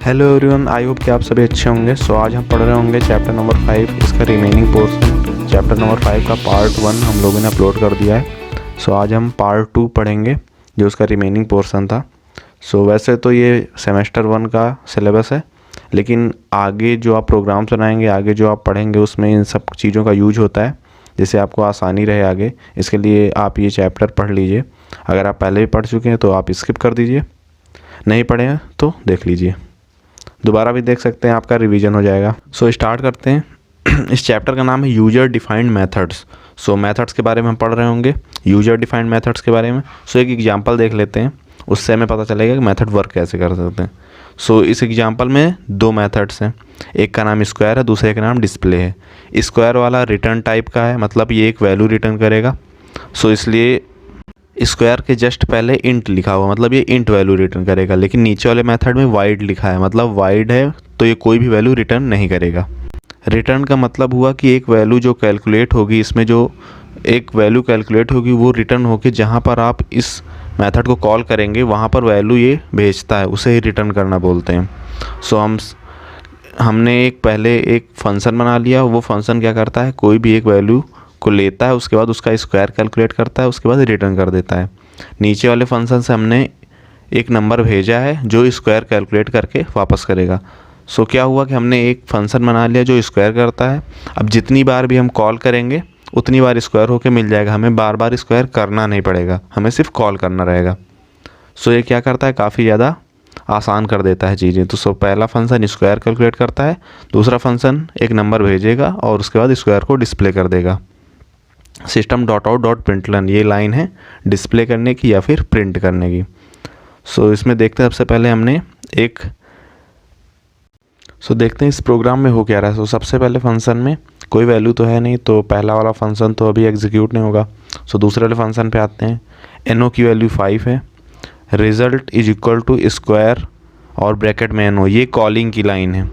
Hello everyone, I hope कि आप सभी अच्छे होंगे। आज हम पढ़ रहे होंगे चैप्टर नंबर 5, इसका रिमेनिंग पोर्शन। चैप्टर नंबर 5 का पार्ट 1 हम लोगों ने अपलोड कर दिया है। आज हम पार्ट 2 पढ़ेंगे, जो उसका रिमेनिंग पोर्शन था। वैसे तो ये सेमेस्टर 1 का सिलेबस है, लेकिन आगे जो आप प्रोग्राम्स बनाएंगे, आगे जो आप पढ़ेंगे, उसमें इन सब चीज़ों का यूज होता है, जिससे आपको आसानी रहे आगे। इसके लिए आप ये चैप्टर पढ़ लीजिए। अगर आप पहले भी पढ़ चुके हैं तो आप स्किप कर दीजिए, नहीं पढ़े हैं तो देख लीजिए, दोबारा भी देख सकते हैं, आपका रिवीजन हो जाएगा। स्टार्ट करते हैं। इस चैप्टर का नाम है यूजर डिफाइंड मेथड्स। मेथड्स के बारे में हम पढ़ रहे होंगे, यूजर डिफाइंड मेथड्स के बारे में। एक एग्जांपल देख लेते हैं, उससे हमें पता चलेगा कि मेथड वर्क कैसे कर सकते हैं। इस एग्जांपल में दो मेथड्स हैं, एक का नाम स्क्वायर है, दूसरे का नाम डिस्प्ले है। स्क्वायर वाला रिटर्न टाइप का है, मतलब ये एक वैल्यू रिटर्न करेगा। इसलिए स्क्वायर के जस्ट पहले इंट लिखा हुआ, मतलब ये इंट वैल्यू रिटर्न करेगा। लेकिन नीचे वाले मेथड में वाइड लिखा है, मतलब वाइड है तो ये कोई भी वैल्यू रिटर्न नहीं करेगा। रिटर्न का मतलब हुआ कि एक वैल्यू जो कैलकुलेट होगी, इसमें जो एक वैल्यू कैलकुलेट होगी वो रिटर्न होके जहाँ पर आप इस मेथड को कॉल करेंगे वहाँ पर वैल्यू ये भेजता है, उसे ही रिटर्न करना बोलते हैं। हमने पहले एक फंक्शन बना लिया। वो फंक्शन क्या करता है, कोई भी एक वैल्यू को लेता है, उसके बाद उसका स्क्वायर कैलकुलेट करता है, उसके बाद रिटर्न कर देता है। नीचे वाले फंक्शन से हमने एक नंबर भेजा है जो स्क्वायर कैलकुलेट करके वापस करेगा। क्या हुआ कि हमने एक फंक्शन बना लिया जो स्क्वायर करता है। अब जितनी बार भी हम कॉल करेंगे उतनी बार स्क्वायर होके मिल जाएगा, हमें बार बार स्क्वायर करना नहीं पड़ेगा, हमें सिर्फ कॉल करना रहेगा। ये क्या करता है, काफ़ी ज़्यादा आसान कर देता है चीज़ें। पहला फंक्शन स्क्वायर कैलकुलेट करता है, दूसरा फंक्शन एक नंबर भेजेगा और उसके बाद स्क्वायर को डिस्प्ले कर देगा। System dot out dot println, ये लाइन है डिस्प्ले करने की या फिर प्रिंट करने की। इसमें देखते हैं, सबसे पहले हमने देखते हैं इस प्रोग्राम में हो क्या रहा है। सबसे पहले फंक्शन में कोई वैल्यू तो है नहीं, तो पहला वाला फंक्शन तो अभी एग्जीक्यूट नहीं होगा। दूसरे वाले फंक्शन पे आते हैं। एनओ की वैल्यू 5 है, result is equal to square और ब्रैकेट में एनओ, ये कॉलिंग की लाइन है।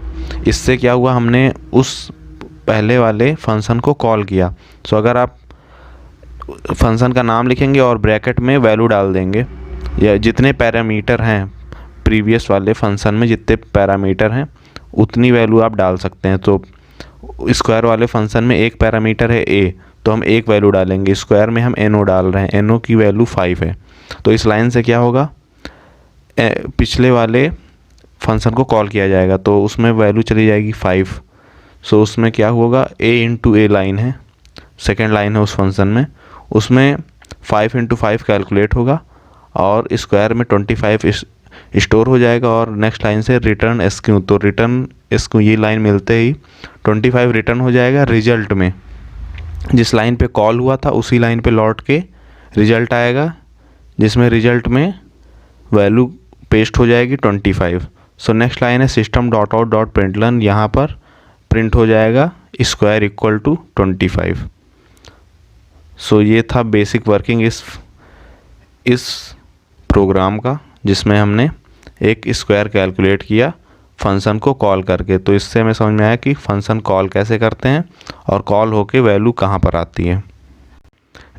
इससे क्या हुआ, हमने उस पहले वाले फंक्शन को कॉल किया। अगर आप फंक्शन का नाम लिखेंगे और ब्रैकेट में वैल्यू डाल देंगे, या जितने पैरामीटर हैं प्रीवियस वाले फंक्शन में, जितने पैरामीटर हैं उतनी वैल्यू आप डाल सकते हैं। स्क्वायर वाले फंक्शन में एक पैरामीटर है a, तो हम एक वैल्यू डालेंगे। स्क्वायर में हम no डाल रहे हैं, no की वैल्यू 5 है। इस लाइन से क्या होगा, पिछले वाले फंक्शन को कॉल किया जाएगा, तो उसमें वैल्यू चली जाएगी 5। उसमें क्या होगा, a इंटू a लाइन है, सेकेंड लाइन है उस फंक्शन में, उसमें 5 इंटू 5 कैलकुलेट होगा और स्क्वायर में 25 स्टोर हो जाएगा। और नेक्स्ट लाइन से रिटर्न एसक्यू, तो रिटर्न एसक्यू ये लाइन मिलते ही 25 रिटर्न हो जाएगा। रिजल्ट में जिस लाइन पे कॉल हुआ था उसी लाइन पे लौट के रिजल्ट आएगा, जिसमें रिजल्ट में वैल्यू पेस्ट हो जाएगी 25। नेक्स्ट लाइन है system dot out dot println, यहाँ पर प्रिंट हो जाएगा स्क्वायर इक्वल टू 25। ये था बेसिक वर्किंग इस प्रोग्राम का, जिसमें हमने एक स्क्वायर कैलकुलेट किया फंक्शन को कॉल करके। इससे हमें समझ में आया कि फंक्शन कॉल कैसे करते हैं और कॉल होके वैल्यू कहाँ पर आती है।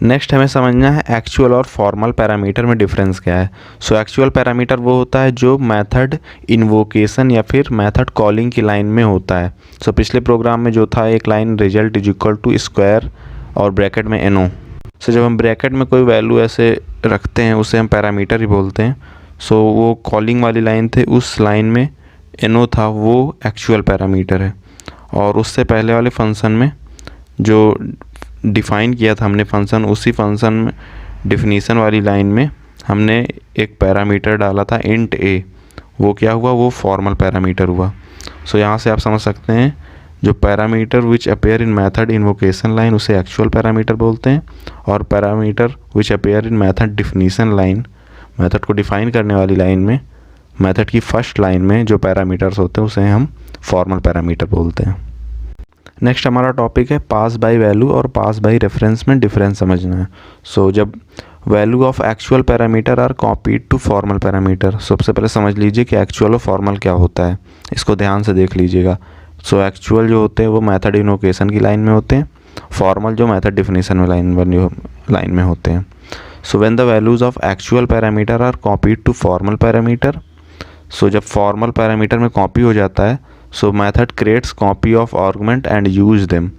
नेक्स्ट हमें समझना है एक्चुअल और फॉर्मल पैरामीटर में डिफरेंस क्या है। एक्चुअल पैरामीटर वो होता है जो मेथड इन्वोकेशन या फिर मेथड कॉलिंग की लाइन में होता है। पिछले प्रोग्राम में जो था, एक line result is equal to square और ब्रैकेट में एनो। जब हम ब्रैकेट में कोई वैल्यू ऐसे रखते हैं उसे हम पैरामीटर ही बोलते हैं। वो कॉलिंग वाली लाइन थे, उस लाइन में एनो था, वो एक्चुअल पैरामीटर है। और उससे पहले वाले फंक्शन में जो डिफ़ाइन किया था हमने फंक्शन, उसी फंक्शन में डिफिनीसन वाली लाइन में हमने एक पैरामीटर डाला था इंट a, वो क्या हुआ, वो फॉर्मल पैरामीटर हुआ। यहाँ से आप समझ सकते हैं, जो parameter which appear in method invocation line उसे एक्चुअल पैरामीटर बोलते हैं, और parameter which appear in method definition line, method को डिफ़ाइन करने वाली लाइन में, मेथड की फर्स्ट लाइन में जो पैरामीटर्स होते हैं उसे हम फॉर्मल पैरामीटर बोलते हैं। नेक्स्ट हमारा टॉपिक है पास बाय वैल्यू और पास बाय रेफरेंस में डिफरेंस समझना है। जब value of actual parameter are copied to formal parameter, सबसे पहले समझ लीजिए कि एक्चुअल और फॉर्मल क्या होता है, इसको ध्यान से देख लीजिएगा। एक्चुअल जो होते हैं वो मेथड इन्वोकेशन की लाइन में होते हैं, फॉर्मल जो मेथड डिफिनीशन में लाइन में होते हैं। When the values of actual parameter are copied to formal parameter, so जब फॉर्मल पैरामीटर में कॉपी हो जाता है, so method creates copy of argument and use them.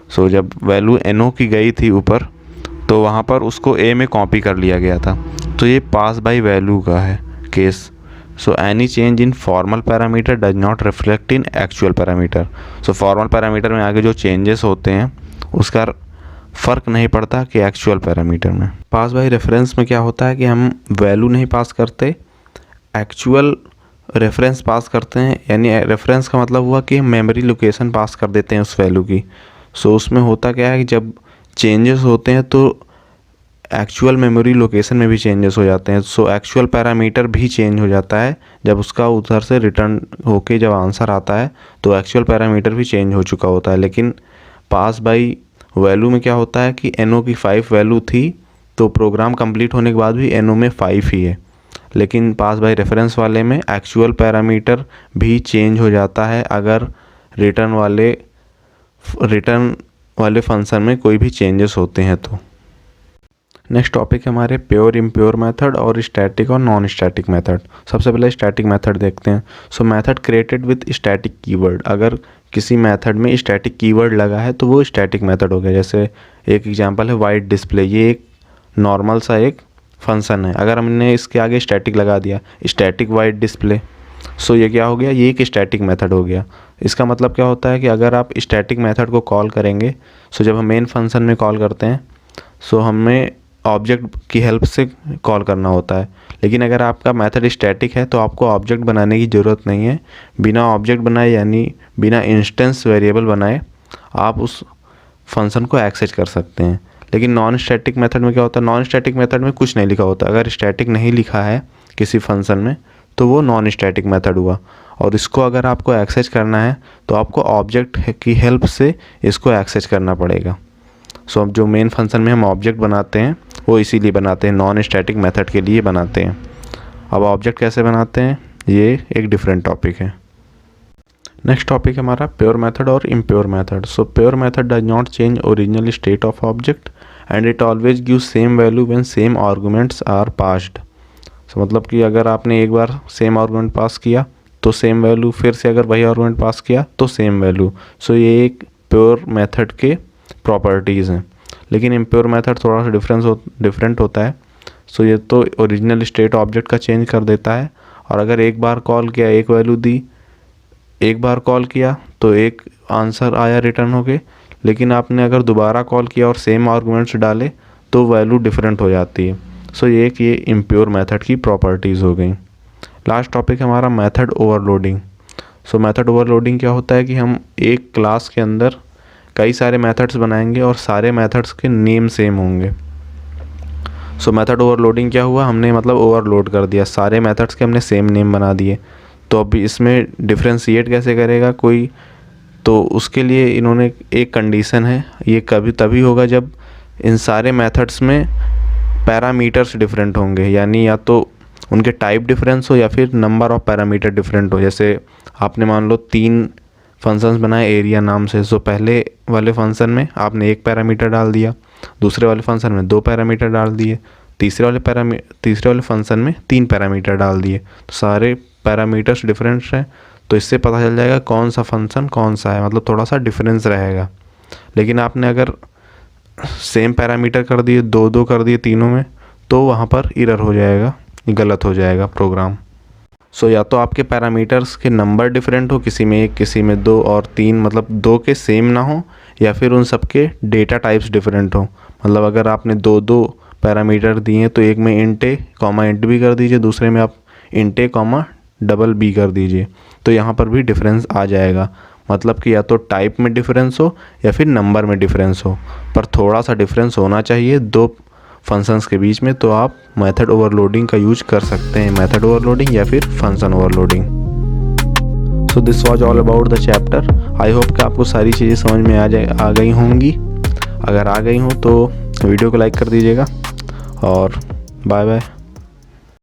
So जब वैल्यू NO की गई थी ऊपर, तो वहाँ पर उसको A में कॉपी कर लिया गया था। तो ये पास बाय वैल्यू का है case. So any change in formal parameter does not reflect in actual parameter. So formal parameter में आगे जो चेंजेस होते हैं उसका फ़र्क नहीं पड़ता कि एक्चुअल पैरामीटर में। पास बाय रेफरेंस में क्या होता है कि हम वैल्यू नहीं पास करते, एक्चुअल रेफरेंस पास करते हैं। यानी रेफरेंस का मतलब हुआ कि मेमोरी लोकेशन पास कर देते हैं उस वैल्यू की। सो उसमें होता क्या है कि जब चेंजेस होते हैं तो एक्चुअल मेमोरी लोकेशन में भी चेंजेस हो जाते हैं। सो एक्चुअल पैरामीटर भी चेंज हो जाता है जब उसका उधर से रिटर्न होके जब आंसर आता है, तो एक्चुअल पैरामीटर भी चेंज हो चुका होता है। लेकिन पास बाई वैल्यू में क्या होता है कि NO की 5 वैल्यू थी, तो प्रोग्राम कंप्लीट होने के बाद भी NO में 5 ही है। लेकिन पास बाय रेफरेंस वाले में एक्चुअल पैरामीटर भी चेंज हो जाता है अगर रिटर्न वाले फंक्शन में कोई भी चेंजेस होते हैं तो। नेक्स्ट टॉपिक है हमारे प्योर इम्प्योर मेथड और स्टैटिक और नॉन स्टैटिक मेथड। सबसे पहले स्टैटिक मेथड देखते हैं। सो method created with static keyword. अगर किसी मेथड में स्टैटिक कीवर्ड लगा है तो वो स्टैटिक मेथड हो गया। जैसे एक एग्जांपल है वाइट डिस्प्ले, ये एक नॉर्मल सा एक फंक्शन है। अगर हमने इसके आगे स्टैटिक लगा दिया, स्टैटिक वाइट डिस्प्ले, सो ये क्या हो गया, ये एक स्टैटिक मेथड हो गया। इसका मतलब क्या होता है कि अगर आप स्टैटिक मेथड को कॉल करेंगे, सो जब हम मेन फंक्शन में कॉल करते हैं, सो हमें ऑब्जेक्ट की हेल्प से कॉल करना होता है। लेकिन अगर आपका मेथड स्टैटिक है तो आपको ऑब्जेक्ट बनाने की ज़रूरत नहीं है। बिना ऑब्जेक्ट बनाए यानी बिना इंस्टेंस वेरिएबल बनाए आप उस फंक्शन को एक्सेस कर सकते हैं। लेकिन नॉन स्टैटिक मेथड में क्या होता है, नॉन स्टैटिक मेथड में कुछ नहीं लिखा होता। अगर स्टैटिक नहीं लिखा है किसी फंक्शन में तो वो नॉन स्टैटिक मेथड हुआ। और इसको अगर आपको एक्सेस करना है तो आपको ऑब्जेक्ट की हेल्प से इसको एक्सेस करना पड़ेगा। सो अब जो मेन फंक्शन में हम ऑब्जेक्ट बनाते हैं वो इसीलिए बनाते हैं, नॉन स्टैटिक मेथड के लिए बनाते हैं। अब ऑब्जेक्ट कैसे बनाते हैं ये एक डिफरेंट टॉपिक है। नेक्स्ट टॉपिक है हमारा प्योर मेथड और impure method. So pure method does not change original state of object and it always give same value when same arguments are passed. So मतलब कि अगर आपने एक बार सेम आर्गुमेंट पास किया तो सेम वैल्यू, फिर से अगर वही आर्गुमेंट पास किया तो सेम वैल्यू। सो ये एक प्योर मेथड के प्रॉपर्टीज़ हैं। लेकिन इम्प्योर मेथड थोड़ा सा डिफरेंट होता है। सो ये तो ओरिजिनल स्टेट ऑब्जेक्ट का चेंज कर देता है। और अगर एक बार कॉल किया, एक वैल्यू दी, एक बार कॉल किया तो एक आंसर आया रिटर्न होके। लेकिन आपने अगर दोबारा कॉल किया और सेम आर्गुमेंट्स डाले तो वैल्यू डिफरेंट हो जाती है। सो ये इम्प्योर मेथड की प्रॉपर्टीज़ हो गई। लास्ट टॉपिक है हमारा मेथड ओवरलोडिंग। सो मेथड ओवरलोडिंग क्या होता है कि हम एक क्लास के अंदर कई सारे मेथड्स बनाएंगे और सारे मेथड्स के नेम सेम होंगे। सो मेथड ओवरलोडिंग क्या हुआ, हमने मतलब ओवरलोड कर दिया, सारे मेथड्स के हमने सेम नेम बना दिए। तो अब इसमें डिफ्रेंशिएट कैसे करेगा कोई, तो उसके लिए इन्होंने एक कंडीशन है, ये कभी तभी होगा जब इन सारे मेथड्स में पैरामीटर्स डिफरेंट होंगे। यानी या तो उनके टाइप डिफरेंस हो या फिर नंबर ऑफ पैरामीटर डिफरेंट हो। जैसे आपने मान लो 3 फंक्शंस बनाए एरिया नाम से। सो पहले वाले फंक्शन में आपने 1 पैरामीटर डाल दिया, दूसरे वाले फंक्शन में 2 पैरामीटर डाल दिए, तीसरे वाले फंक्शन में 3 पैरामीटर डाल दिए। तो सारे पैरामीटर्स डिफरेंट हैं, तो इससे पता चल जाएगा कौन सा फंक्शन कौन सा है, मतलब थोड़ा सा डिफरेंस रहेगा। लेकिन आपने अगर सेम पैरामीटर कर दिए, 2 कर दिए तीनों में, तो वहाँ पर एरर हो जाएगा, गलत हो जाएगा प्रोग्राम। सो या तो आपके पैरामीटर्स के नंबर डिफरेंट हो, किसी में 1 किसी में 2 और 3, मतलब 2 के सेम ना हो, या फिर उन सब के डेटा टाइप्स डिफरेंट हो। मतलब अगर आपने 2 पैरामीटर दिए हैं तो एक में int a, int b कर दीजिए, दूसरे में आप int a, $b कर दीजिए, तो यहाँ पर भी डिफरेंस आ जाएगा। मतलब कि या तो टाइप में डिफरेंस हो या फिर नंबर में डिफरेंस हो, पर थोड़ा सा डिफरेंस होना चाहिए 2 फंक्शंस के बीच में, तो आप मेथड ओवरलोडिंग का यूज कर सकते हैं, मेथड ओवरलोडिंग या फिर function overloading. So this was all about the chapter. I hope कि आपको सारी चीज़ें समझ में आ गई होंगी। अगर आ गई हो तो वीडियो को लाइक कर दीजिएगा और बाय बाय।